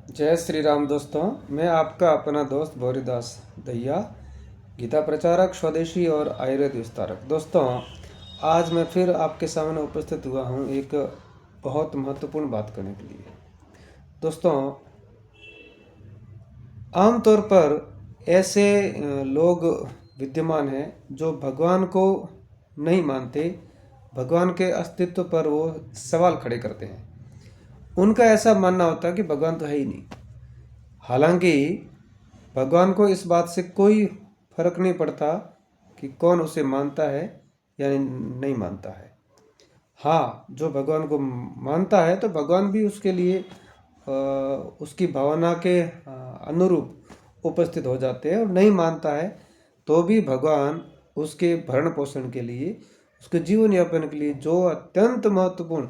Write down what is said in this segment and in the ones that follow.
जय श्री राम दोस्तों। मैं आपका अपना दोस्त भौरीदास दहिया, गीता प्रचारक, स्वदेशी और आयुर्वेद विस्तारक। दोस्तों, आज मैं फिर आपके सामने उपस्थित हुआ हूँ एक बहुत महत्वपूर्ण बात करने के लिए। दोस्तों, आमतौर पर ऐसे लोग विद्यमान हैं जो भगवान को नहीं मानते, भगवान के अस्तित्व पर वो सवाल खड़े करते हैं। उनका ऐसा मानना होता है कि भगवान तो है ही नहीं। हालांकि भगवान को इस बात से कोई फर्क नहीं पड़ता कि कौन उसे मानता है या नहीं मानता है। हाँ, जो भगवान को मानता है तो भगवान भी उसके लिए उसकी भावना के अनुरूप उपस्थित हो जाते हैं, और नहीं मानता है तो भी भगवान उसके भरण पोषण के लिए, उसके जीवन यापन के लिए जो अत्यंत महत्वपूर्ण,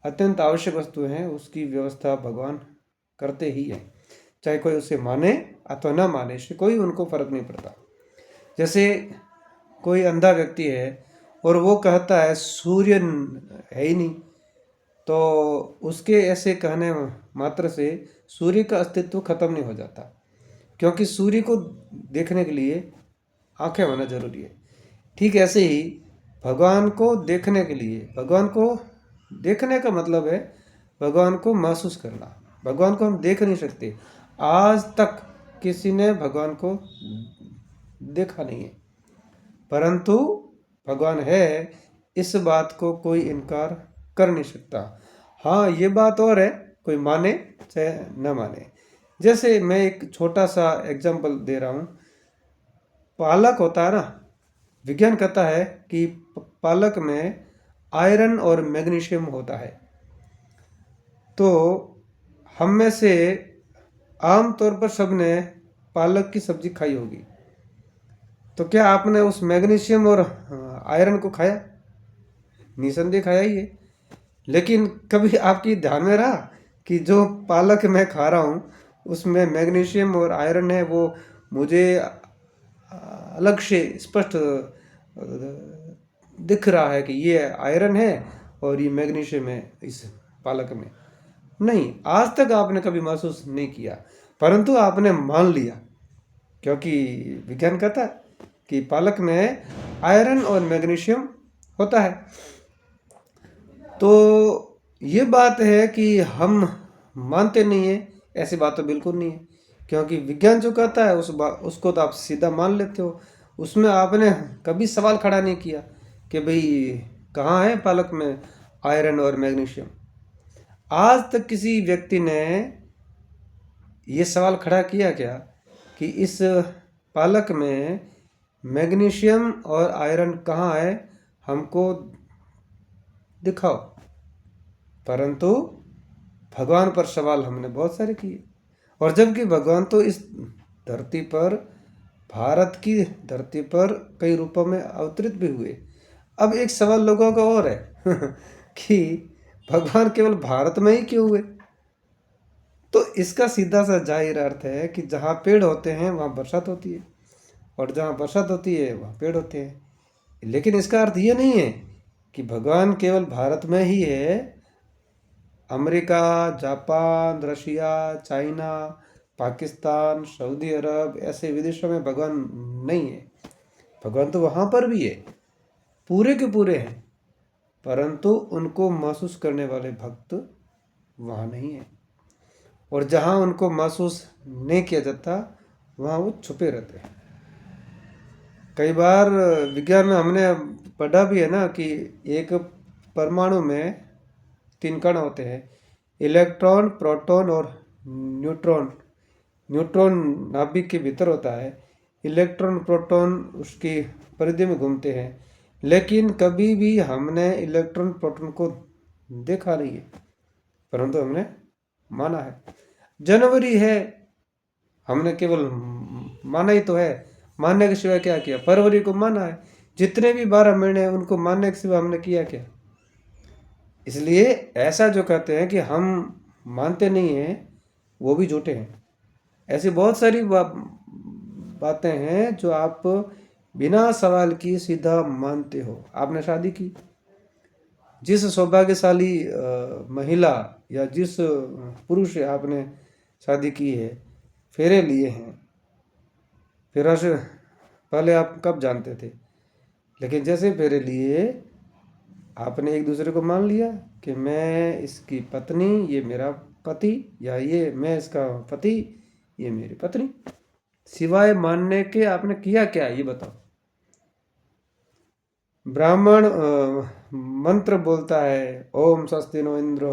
अत्यंत आवश्यक वस्तु हैं, उसकी व्यवस्था भगवान करते ही हैं। चाहे कोई उसे माने अथवा न माने, इससे कोई उनको फर्क नहीं पड़ता। जैसे कोई अंधा व्यक्ति है और वो कहता है सूर्य है ही नहीं, तो उसके ऐसे कहने मात्र से सूर्य का अस्तित्व खत्म नहीं हो जाता, क्योंकि सूर्य को देखने के लिए आंखें होना जरूरी है। ठीक ऐसे ही भगवान को देखने के लिए, भगवान को देखने का मतलब है भगवान को महसूस करना। भगवान को हम देख नहीं सकते, आज तक किसी ने भगवान को देखा नहीं है, परंतु भगवान है, इस बात को कोई इनकार कर नहीं सकता। हाँ, ये बात और है, कोई माने चाहे न माने। जैसे मैं एक छोटा सा एग्जांपल दे रहा हूँ। पालक होता है ना, विज्ञान कहता है कि पालक में आयरन और मैग्नीशियम होता है। तो हम में से आम तौर पर सबने पालक की सब्जी खाई होगी, तो क्या आपने उस मैग्नीशियम और आयरन को खाया? निसंदेह खाया ही है। लेकिन कभी आपकी ध्यान में रहा कि जो पालक मैं खा रहा हूँ उसमें मैग्नीशियम और आयरन है, वो मुझे अलग से स्पष्ट दिख रहा है कि ये आयरन है और ये मैग्नीशियम है इस पालक में? नहीं, आज तक आपने कभी महसूस नहीं किया, परंतु आपने मान लिया, क्योंकि विज्ञान कहता है कि पालक में आयरन और मैग्नीशियम होता है। तो ये बात है कि हम मानते नहीं हैं, ऐसी बात तो बिल्कुल नहीं है, क्योंकि विज्ञान जो कहता है उसको तो आप सीधा मान लेते हो। उसमें आपने कभी सवाल खड़ा नहीं किया कि भाई कहाँ है पालक में आयरन और मैग्नीशियम। आज तक किसी व्यक्ति ने ये सवाल खड़ा किया क्या कि इस पालक में मैग्नीशियम और आयरन कहाँ है, हमको दिखाओ? परंतु भगवान पर सवाल हमने बहुत सारे किए, और जबकि भगवान तो इस धरती पर, भारत की धरती पर कई रूपों में अवतरित भी हुए। अब एक सवाल लोगों का और है कि भगवान केवल भारत में ही क्यों हुए? तो इसका सीधा सा जाहिर अर्थ है कि जहाँ पेड़ होते हैं वहाँ बरसात होती है, और जहाँ बरसात होती है वहाँ पेड़ होते हैं। लेकिन इसका अर्थ ये नहीं है कि भगवान केवल भारत में ही है। America, Japan, Russia, China, Pakistan, Saudi Arab, ऐसे विदेशों में भगवान नहीं है। भगवान तो वहाँ पर भी है, पूरे के पूरे हैं, परंतु उनको महसूस करने वाले भक्त वहाँ नहीं है। और जहाँ उनको महसूस नहीं किया जाता वहाँ वो छुपे रहते हैं। कई बार विज्ञान में हमने पढ़ा भी है ना कि एक परमाणु में 3 कण होते हैं, इलेक्ट्रॉन, प्रोटॉन और न्यूट्रॉन। न्यूट्रॉन नाभिक के भीतर होता है, इलेक्ट्रॉन प्रोटॉन उसकी परिधि में घूमते हैं, लेकिन कभी भी हमने इलेक्ट्रॉन प्रोटॉन को देखा नहीं है, परंतु हमने माना है। जनवरी है, हमने केवल माना ही तो है, मानने के सिवाय क्या किया? फरवरी को माना है, जितने भी 12 महीने हैं उनको मानने के सिवा हमने किया क्या? इसलिए ऐसा जो कहते हैं कि हम मानते नहीं हैं, वो भी झूठे हैं। ऐसी बहुत सारी बातें हैं जो आप बिना सवाल की सीधा मानते हो। आपने शादी की, जिस सौभाग्यशाली महिला या जिस पुरुष से आपने शादी की है, फेरे लिए हैं, फेरा से पहले आप कब जानते थे? लेकिन जैसे फेरे लिए आपने एक दूसरे को मान लिया कि मैं इसकी पत्नी, ये मेरा पति, या ये मैं इसका पति, ये मेरी पत्नी। सिवाय मानने के आपने किया क्या, ये बताओ। ब्राह्मण मंत्र बोलता है, ओम स्वस्ति नो इंद्र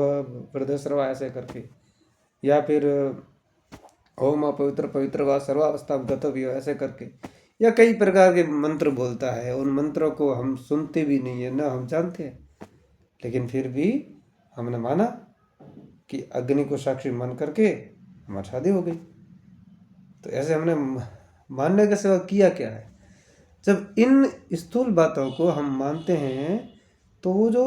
वृद्धश्रवा, ऐसे करके, या फिर ओम अपवित्र पवित्र व सर्वावस्था गतव्य, ऐसे करके, या कई प्रकार के मंत्र बोलता है। उन मंत्रों को हम सुनते भी नहीं है, ना हम जानते हैं, लेकिन फिर भी हमने माना कि अग्नि को साक्षी मान करके हमारी शादी हो गई। तो ऐसे हमने मानने के सिवा किया क्या है? जब इन स्थूल बातों को हम मानते हैं तो वो जो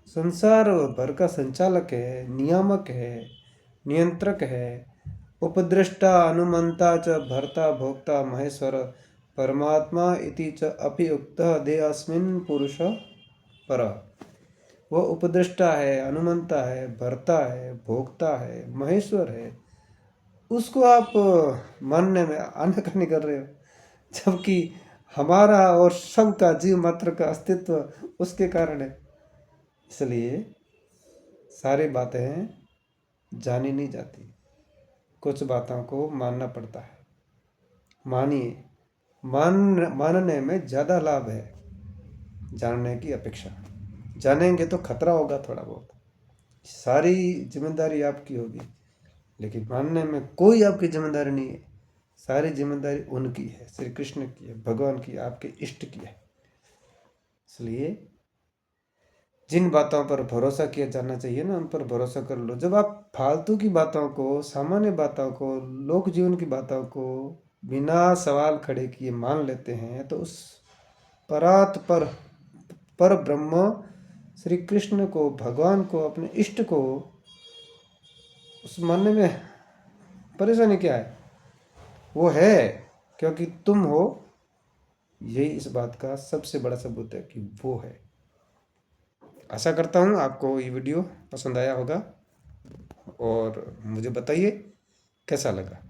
संसार भर का संचालक है, नियामक है, नियंत्रक है, उपद्रष्टा अनुमंता च भर्ता भोक्ता महेश्वर परमात्मा इति च अपि उक्तः देहस्मिन् पुरुष पर, वो उपद्रष्टा है, अनुमंता है, भर्ता है, भोक्ता है, महेश्वर है, उसको आप मानने में आनाकानी कर रहे हो, जबकि हमारा और सबका जीव मात्र का अस्तित्व उसके कारण है। इसलिए सारी बातें जानी नहीं जाती, कुछ बातों को मानना पड़ता है। मानिए, मानने में ज़्यादा लाभ है जानने की अपेक्षा। जानेंगे तो खतरा होगा थोड़ा बहुत, सारी जिम्मेदारी आपकी होगी, लेकिन मानने में कोई आपकी जिम्मेदारी नहीं है। सारी जिम्मेदारी उनकी है, श्री कृष्ण की है, भगवान की है, आपके इष्ट की है। इसलिए जिन बातों पर भरोसा किया जाना चाहिए ना, उन पर भरोसा कर लो। जब आप फालतू की बातों को, सामान्य बातों को, लोक जीवन की बातों को बिना सवाल खड़े किए मान लेते हैं, तो उस परात पर ब्रह्म श्री कृष्ण को, भगवान को, अपने इष्ट को उस मानने में परेशानी क्या है? वो है क्योंकि तुम हो। यही इस बात का सबसे बड़ा सबूत है कि वो है। आशा करता हूँ आपको ये वीडियो पसंद आया होगा, और मुझे बताइए कैसा लगा।